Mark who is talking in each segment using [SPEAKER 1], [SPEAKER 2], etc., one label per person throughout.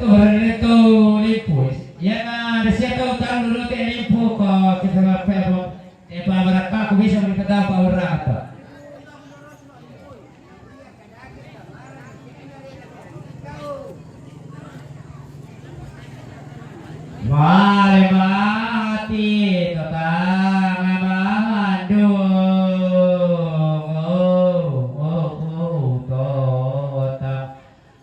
[SPEAKER 1] itu limpu. Ya na desiatu tahu dulu teh limpu kok kita apa berapa aku bisa berkata apa berapa. Vale mati total mandung total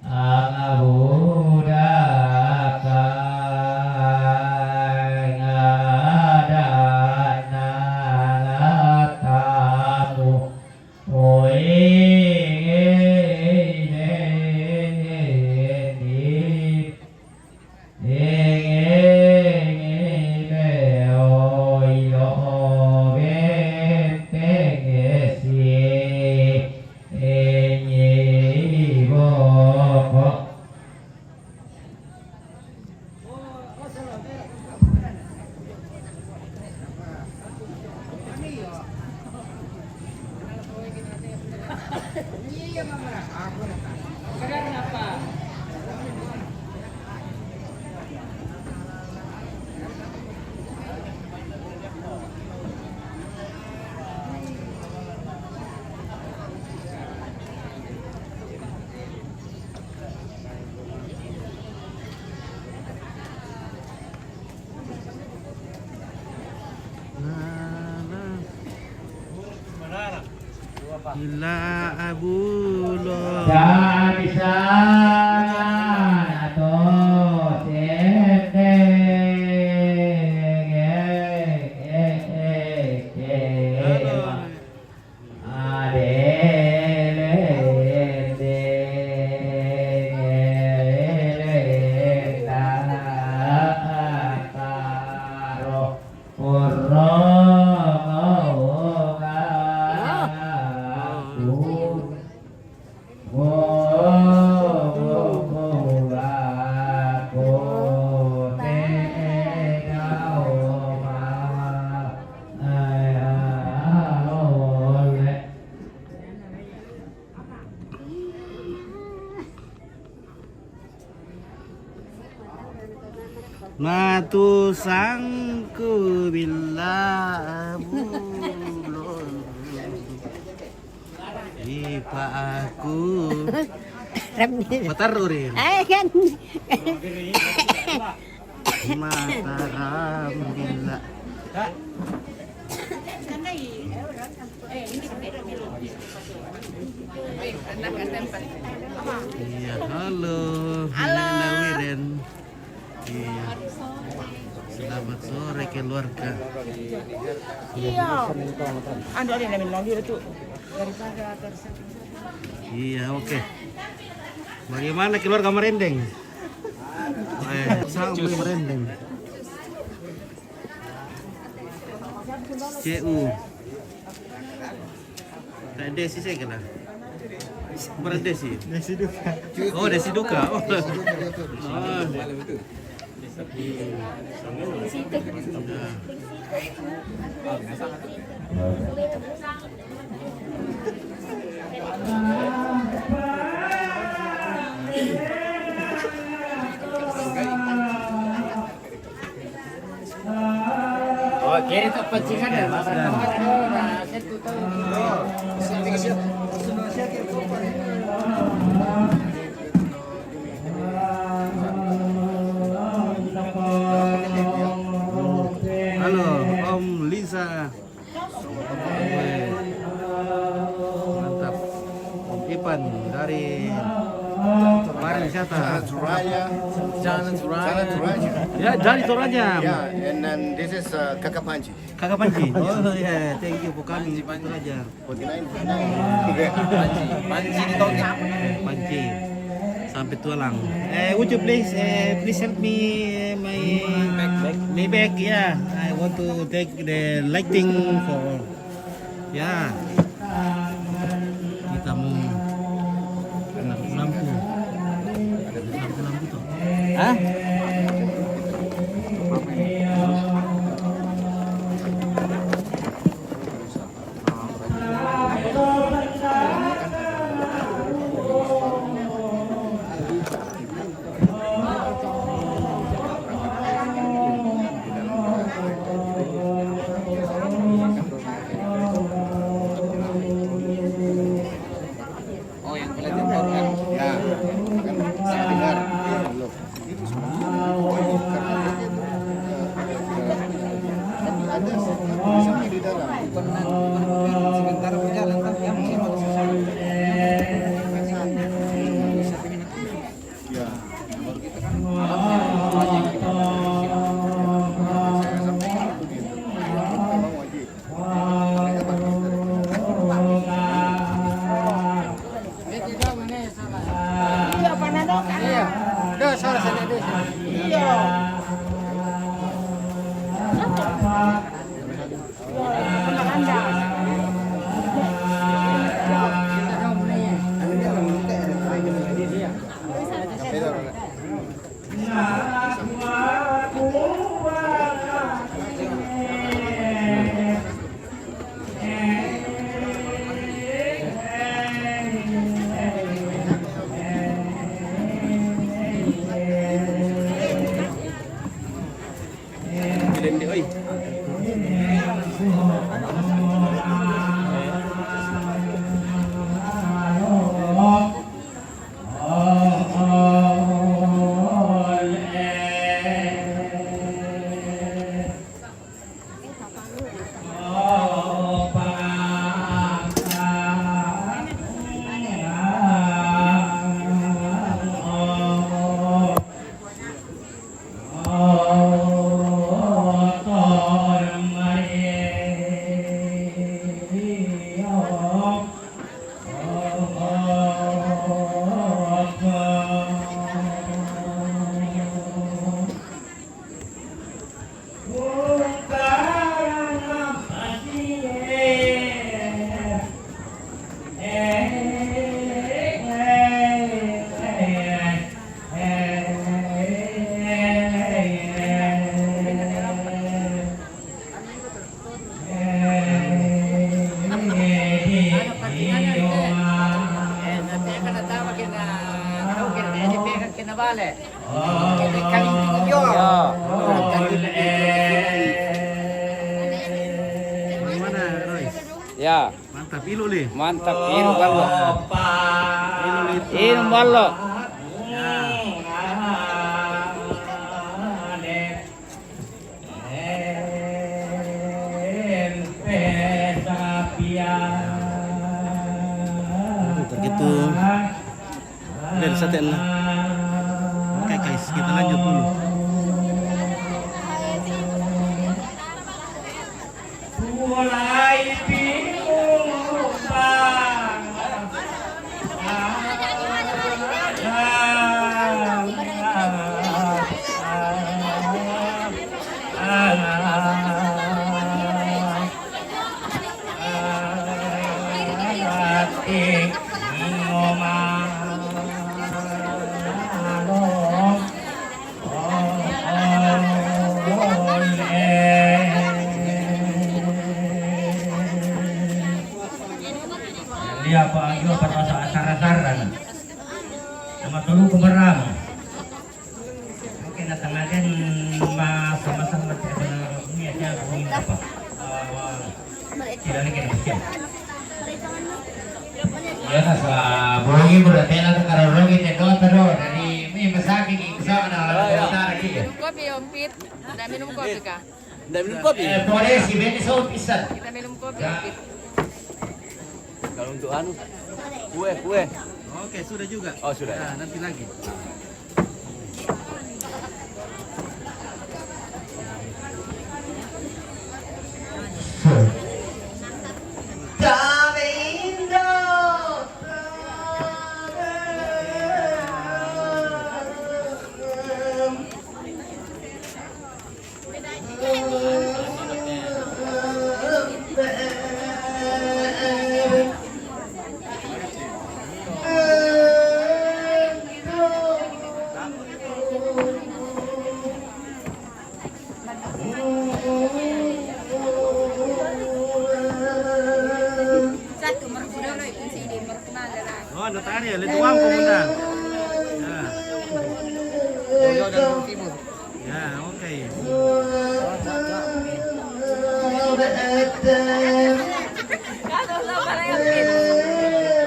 [SPEAKER 1] angabudakan ngadana tamu
[SPEAKER 2] Ila Abu Lo
[SPEAKER 1] bisa atau sete
[SPEAKER 2] Matu sangku bila bulon Ipa aku Matarurin
[SPEAKER 3] kan
[SPEAKER 2] Mataram bila Iya, halo Nina Wiren. Iya. Selamat sore keluarga.
[SPEAKER 3] Iya. Ando ada yang lagi itu daripada tersebut.
[SPEAKER 2] Iya, oke. Bagaimana keluarga merendeng? Sampai merendeng. CU. Tak Desi saya kena. Bukan Desi.
[SPEAKER 4] Desi Duka.
[SPEAKER 2] Oh, Desi Duka. Oh.
[SPEAKER 1] Oh, kiri itu pancingan ya, Mas.
[SPEAKER 2] Halo, Om Lisa. Mantap. Om Ipan dari pariwisata.
[SPEAKER 4] Jalan Toraja.
[SPEAKER 2] Ya, dari Toraja.
[SPEAKER 4] Yeah, and then this is Kakak Panji.
[SPEAKER 2] Kakak Panji. Oh ya, thank you for coming to Toraja.
[SPEAKER 4] 49.
[SPEAKER 2] Panji di Toraja. Panji. Sampai tulang. Would you please help me my bag? Yeah, I want to take the lighting for. Ya. Kita mau lampu. Ada lampu tuh. Hah?
[SPEAKER 4] Oh, yang kelihatan kan? Ya, kan saya dengar. Loh, itu semua. Oh, ini karena itu. Tapi ada tulisannya di dalam.
[SPEAKER 5] Sebentar berjalan tapi yang masih mau selesai.
[SPEAKER 4] Ya.
[SPEAKER 5] Kalau kita kan
[SPEAKER 4] Saya sampaikan begitu. Memang wajib. Mereka pakai
[SPEAKER 3] Iya, Panado kan? Iya.
[SPEAKER 5] Dah salah sana deh.
[SPEAKER 3] Iya. Benar Anda.
[SPEAKER 2] Bilin di oi. Mana Royce?
[SPEAKER 5] Ya,
[SPEAKER 2] Mantap ilu li.
[SPEAKER 5] mantap ini ballo.
[SPEAKER 2] Ilu li.
[SPEAKER 5] Ini ballo.
[SPEAKER 2] Begitu. Dari saten lah. Oke guys, kita lanjut dulu.
[SPEAKER 1] Mulai bingung bang. Dia pagi pada masa acara-acara nama tulu kemerang mungkin datangkan sama-sama ini aja bunyi apa tidak lagi macam ya nasa bunyi berarti nanti kalau rogi itu terus dari ini masaki bisa anak lagi
[SPEAKER 3] Kopi Ompit. Udah minum kopi kah?
[SPEAKER 2] Udah minum kopi?
[SPEAKER 1] boleh si Benny so pisan
[SPEAKER 3] Kita minum kopi Ompit.
[SPEAKER 5] Kalau untuk anu, kue.
[SPEAKER 2] Oke, sudah juga.
[SPEAKER 5] Oh, sudah.
[SPEAKER 2] Nah, nanti lagi. Oh, notari, lituang komunal. Ya, oke.
[SPEAKER 3] Kalau sama yang Ompit.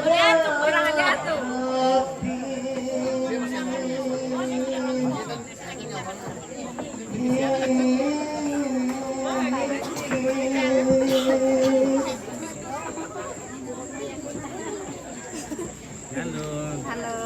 [SPEAKER 3] Udah tuh orang lihat.
[SPEAKER 2] Halo.
[SPEAKER 3] Halo.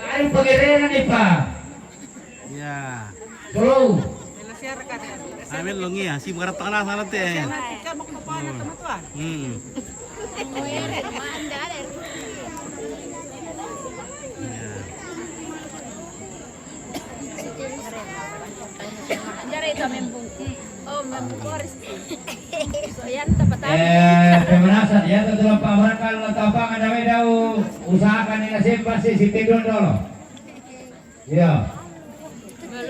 [SPEAKER 1] Ayo pagirena ni pa.
[SPEAKER 2] Ya.
[SPEAKER 1] Go.
[SPEAKER 2] Amin longi ya, si berat tanah sana teh. Hmm. Ya.
[SPEAKER 3] Dari itu membung. Oh, membung koris. Soyan tempat
[SPEAKER 1] Pemanasan ya telah pamerkan latapang ada wedau usahakan ini simpan si tidun dulu. Ya.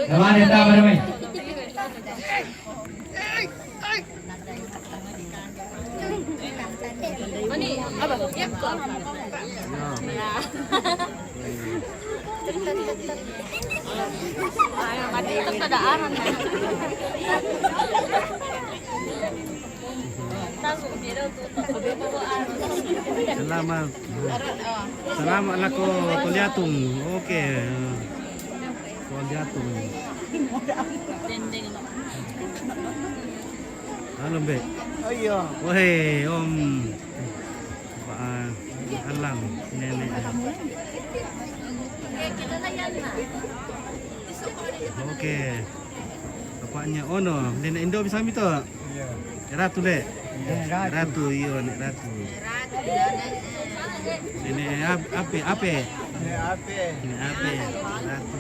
[SPEAKER 1] Kemana tak bermain?
[SPEAKER 3] Mani, apa? Ya, kok. Ayo, mati itu tadaan.
[SPEAKER 2] Selamat. Selamat lah ko Kuliatung. Oke. Kuliatung. Halo, Mbak.
[SPEAKER 5] Oh iya.
[SPEAKER 2] Wahai Om Alang nenek. Oke. Bapaknya Ono, nenek Indo bisa itu.
[SPEAKER 5] Iya.
[SPEAKER 2] Ratu dek. Ratu iyo nek Ratu. Nenek ape ape.
[SPEAKER 5] Ya apa?
[SPEAKER 2] Nenek ape. Ratu.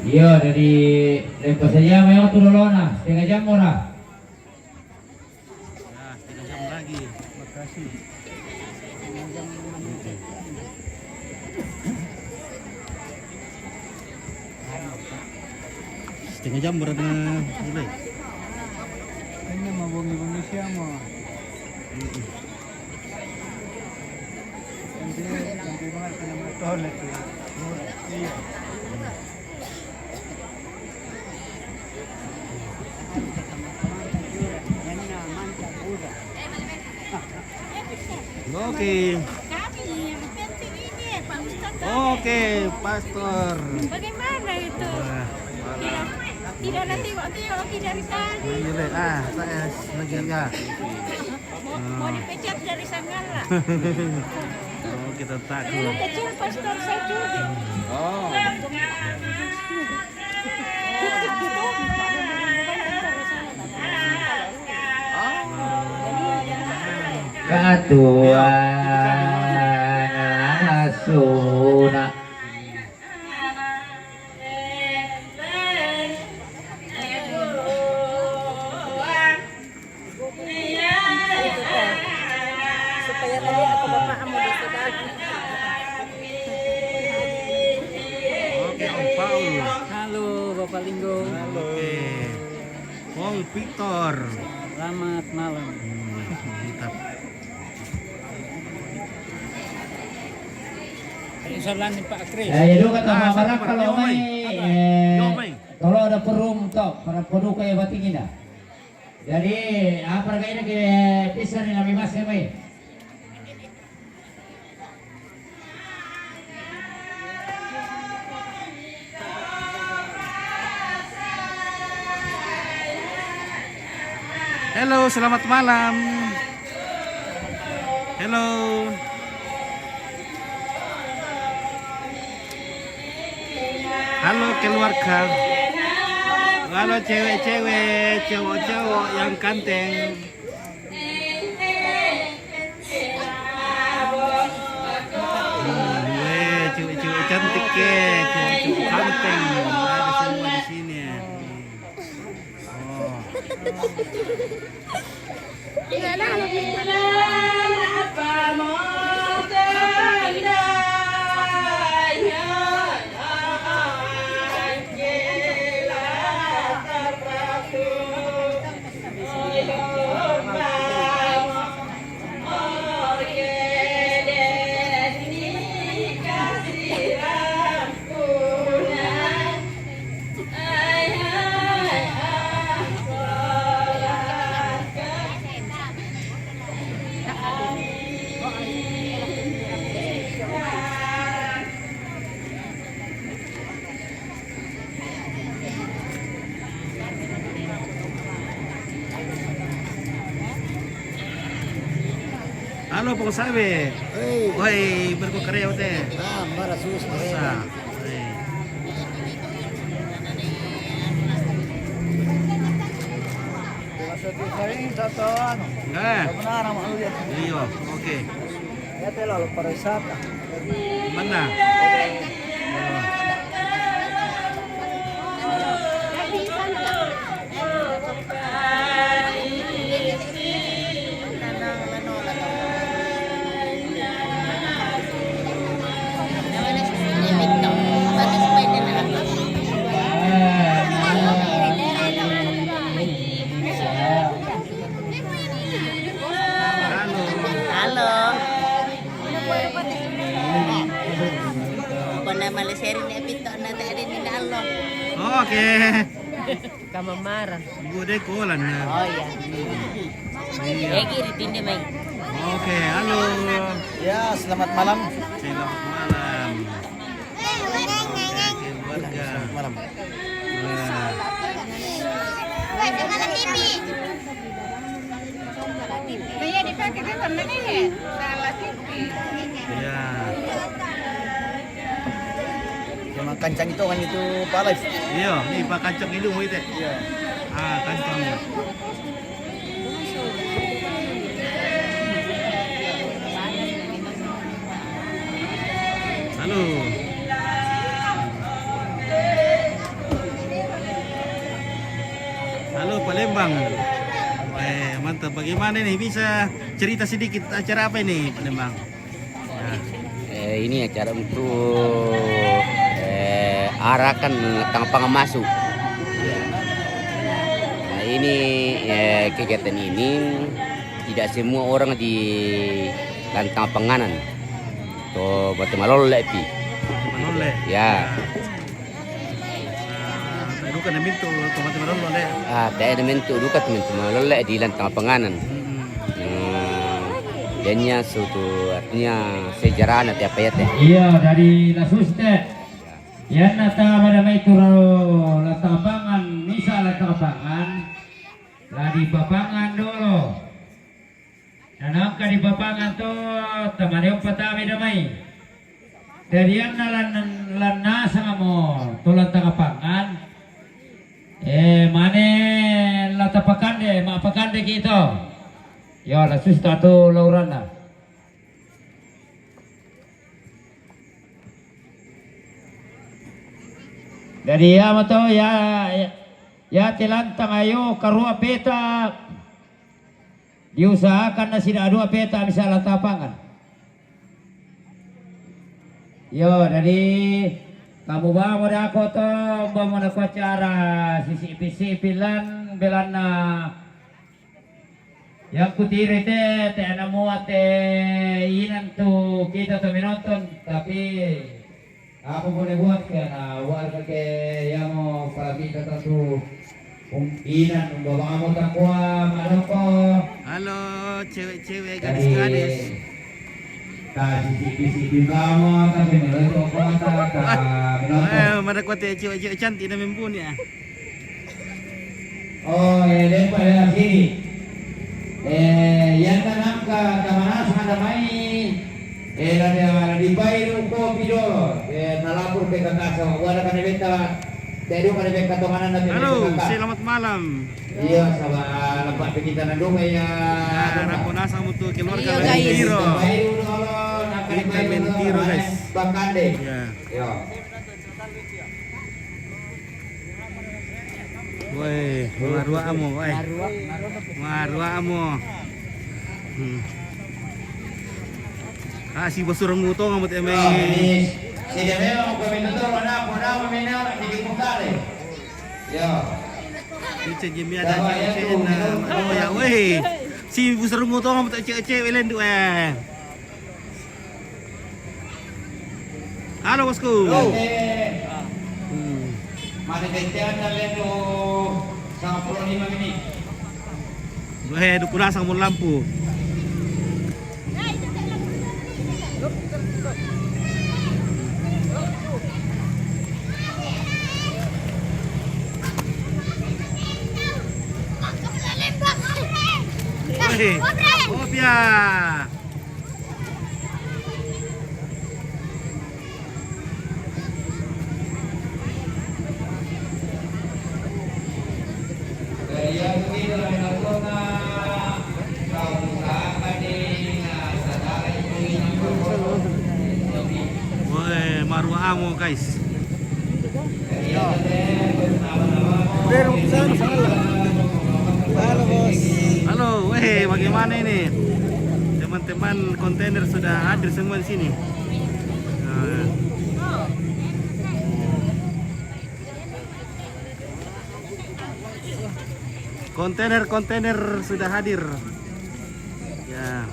[SPEAKER 1] Iya dari lepas saja mau turun lona setengah jam ora.
[SPEAKER 2] Ya, 3 jam lagi.
[SPEAKER 5] Makasih.
[SPEAKER 2] Setengah jam berapa mulai?
[SPEAKER 5] Ini mau bungi-bungi siapa? Nanti banget kena motor itu. Iya.
[SPEAKER 2] Oke. Oke, Pastor.
[SPEAKER 3] Bagaimana itu?
[SPEAKER 2] Wah,
[SPEAKER 3] Tidak nanti waktu dari tadi.
[SPEAKER 2] boleh. Saya lagi enggak.
[SPEAKER 3] Mau dipecat dari Sanggala.
[SPEAKER 2] Oh, kita takut.
[SPEAKER 3] Kecil pastor saya juga.
[SPEAKER 2] Oh.
[SPEAKER 1] Katuan asuna.
[SPEAKER 3] Supaya tadi aku bapakmu di saudara.
[SPEAKER 2] Oke, Om Paul.
[SPEAKER 5] Halo Bapak Linggo.
[SPEAKER 2] Oke. Paul Victor.
[SPEAKER 5] Selamat malam.
[SPEAKER 2] Mantap.
[SPEAKER 5] Insyaallah nih Pak Kris.
[SPEAKER 1] Jadi kata
[SPEAKER 2] Ah,
[SPEAKER 1] Bapak
[SPEAKER 2] sabar.
[SPEAKER 1] kalau
[SPEAKER 2] Yo,
[SPEAKER 1] mai
[SPEAKER 2] Yo, Mai.
[SPEAKER 1] kalau ada perum tok para produk kayak batingin dah. Jadi apa kayaknya ke pisah ni nabi mas mai.
[SPEAKER 2] Halo, selamat malam. Halo. Halo keluarga. Halo cewek-cewek, cowok-cowok yang ganteng. Cewek-cewek cantik ya, cewek-cewek ganteng. Ada semua di sini. Oh.
[SPEAKER 3] Gimana?
[SPEAKER 2] Halo po sabi.
[SPEAKER 4] Hey,
[SPEAKER 2] Oy, berkukarya te.
[SPEAKER 4] para sus.
[SPEAKER 2] Sa. Enggak. Iyo, oke. Mana?
[SPEAKER 3] Halo. Pernah maleserin epito na tadi ni Dalo.
[SPEAKER 2] Oke.
[SPEAKER 3] Kamu marah.
[SPEAKER 2] Bude kolan na.
[SPEAKER 3] Oh iya. Egi ditinde mai.
[SPEAKER 2] Oke, halo.
[SPEAKER 5] Ya, selamat malam.
[SPEAKER 2] Selamat malam. Oke, keluarga.
[SPEAKER 5] Malam.
[SPEAKER 2] Nah,
[SPEAKER 3] Iya dipakai ke sana nih. Salah TV.
[SPEAKER 2] ya.
[SPEAKER 5] Yang kancang itu kan itu Pak Alif.
[SPEAKER 2] Iya, nih Pak Kancok itu mau itu.
[SPEAKER 5] Iya.
[SPEAKER 2] Ah, kancong. Halo. Halo Palembang. Mantap. Bagaimana nih bisa cerita sedikit acara apa ini Palembang? Nah,
[SPEAKER 6] Ini acara untuk arahkan tangkap masuk. Nah, ini kegiatan ini tidak semua orang di lantang panganan. To batu malol lepi.
[SPEAKER 2] Manole.
[SPEAKER 6] Ya,
[SPEAKER 2] Tahu kan minto tomat manole.
[SPEAKER 6] ada bentuk duka teman malol le di lantang panganan. Danya suatu artinya sejarah nanti apa ya teh?
[SPEAKER 1] Iya dari Lasuste. Yan nata pada may turo latapangan misa latapangan lah di papangan dulu. Nanangka di papangan to teman yung patami damay. Dari yan lan nasa mo tulang takapangan. Mane latapakande mapakande kito. Yo Lasuste to lauran na. Dari ya mato ya tilantang ayo karua peta diusahakan na sina dua peta bisa latapangan. Yo dari kamu bawa mo ako to bawa na ko acara sisipilan belan na yang kutiri te ana mo ate inan tu kita to minonton tapi ako boleh buat kaya warga ke yang mau para kita tu inan bawa kamu takwa maloko
[SPEAKER 2] Halo, cewek-cewek
[SPEAKER 1] dari
[SPEAKER 2] gadis-gadis.
[SPEAKER 1] sisi kamu tapi melontok kota melontok.
[SPEAKER 2] Mana kuat cewek-cewek cantik dan mempun ya.
[SPEAKER 1] Oh ya pada sini yang tanam ke kemana ada main ada di Bairu kopi dulu nalapur ke kakak sama gua ada kan beta dari mana beta tomanan nanti
[SPEAKER 2] Halo, selamat malam.
[SPEAKER 1] iya sama lepas kita nandung ya
[SPEAKER 2] Aku nasa untuk keluarga
[SPEAKER 3] Iya, guys.
[SPEAKER 2] Mentiro.
[SPEAKER 1] Bairu dulu nak di
[SPEAKER 2] Kita
[SPEAKER 1] Bairu
[SPEAKER 2] Mentiro, guys.
[SPEAKER 1] Bakande
[SPEAKER 2] Ya.
[SPEAKER 1] yo
[SPEAKER 2] Woi, marua amo, woi. Marua amo. Si basurang muto ngamut eme.
[SPEAKER 1] si dia mau komentar mana mana di kare yo
[SPEAKER 2] Ice jemia dan cek oh ya woi. Si basurang muto ngamut cek welen du Halo bosku.
[SPEAKER 1] Mari detian kalian tu 95 menit.
[SPEAKER 2] Weh, dukuna sang mun lampu. Weh, kopia. amo guys.
[SPEAKER 5] Pero sana salah. Halo bos.
[SPEAKER 2] Halo, bagaimana ini? Teman-teman kontainer sudah hadir semua di sini. Nah, kontainer sudah hadir. Ya.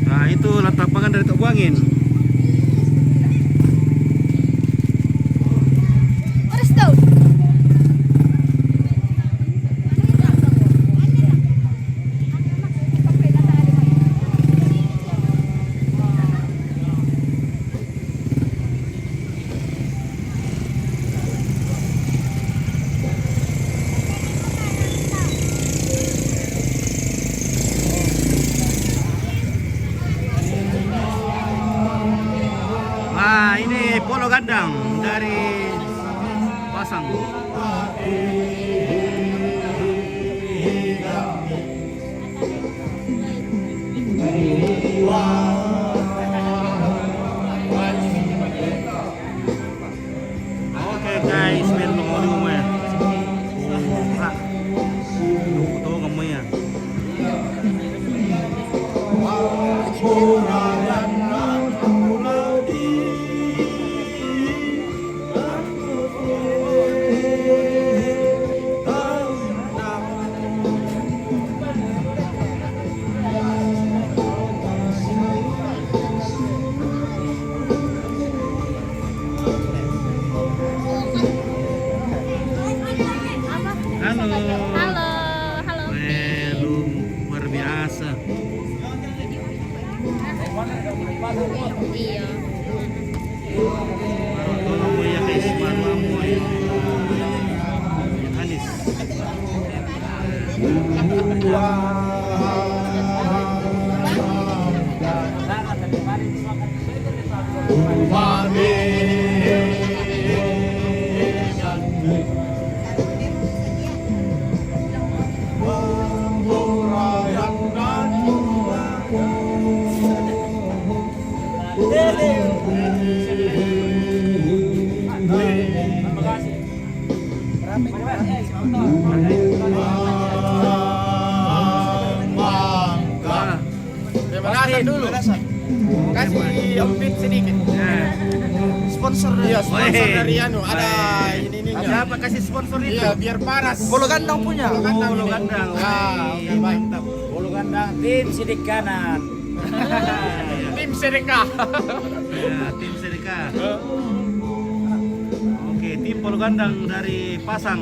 [SPEAKER 2] Nah, itu lapangan dari Tok Buangin. Nah, ini Polo Gandang dari Pasang. Oke guys, main nongol mo ya. Ito kamu ya. Halo.
[SPEAKER 3] Halo, halo.
[SPEAKER 2] Luar biasa.
[SPEAKER 3] Iya.
[SPEAKER 2] Tolong mo ya guys, baru mo ya. Anis.
[SPEAKER 5] Kasih dulu. Kasih update sedikit. Sponsor dari anu ada ini.
[SPEAKER 2] Siapa kasih sponsor itu?
[SPEAKER 5] Iya, biar panas. Bolo Gandang punya.
[SPEAKER 2] Bolo Gandang.
[SPEAKER 5] Oke, mantap.
[SPEAKER 1] Bolo Gandang tim sidik kanan.
[SPEAKER 5] Tim sedekah.
[SPEAKER 2] Ya, tim sedekah. Oke, tim Polo Gandang dari Pasang.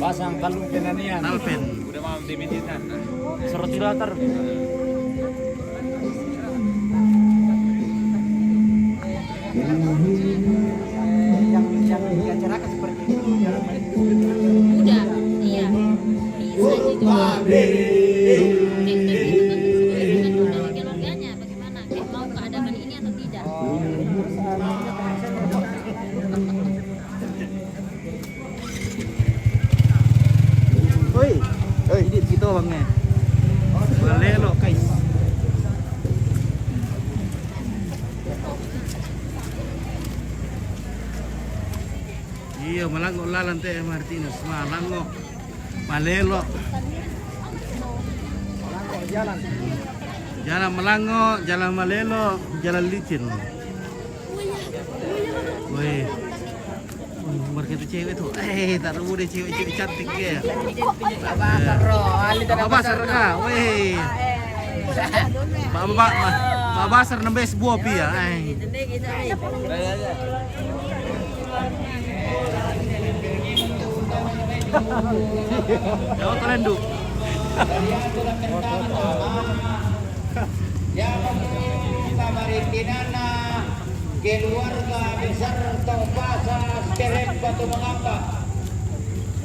[SPEAKER 1] Pasang kalung kenanian.
[SPEAKER 2] Alpen.
[SPEAKER 1] Udah mau dimititan. Seroti latar.
[SPEAKER 5] Yang diacarakan seperti itu.
[SPEAKER 3] Udah, iya. Bisa juga. Dengan keluarganya bagaimana? Kayak mau keadaban ini atau tidak?
[SPEAKER 2] Oi, ini gitu bangnya. Balelo guys. Iya, malango lalan teh Martinez, malango. Malelo. Jalan Malango, jalan Malelo, jalan licin. Woi. Market cewek tuh. Tak tahu deh cewek cantik ya. Babasar kah? Weh. Babasar nembes buah pia. Jauh telendu.
[SPEAKER 1] Yang kita maritinana keluarga besar Topasa Sterep Batu Mengapa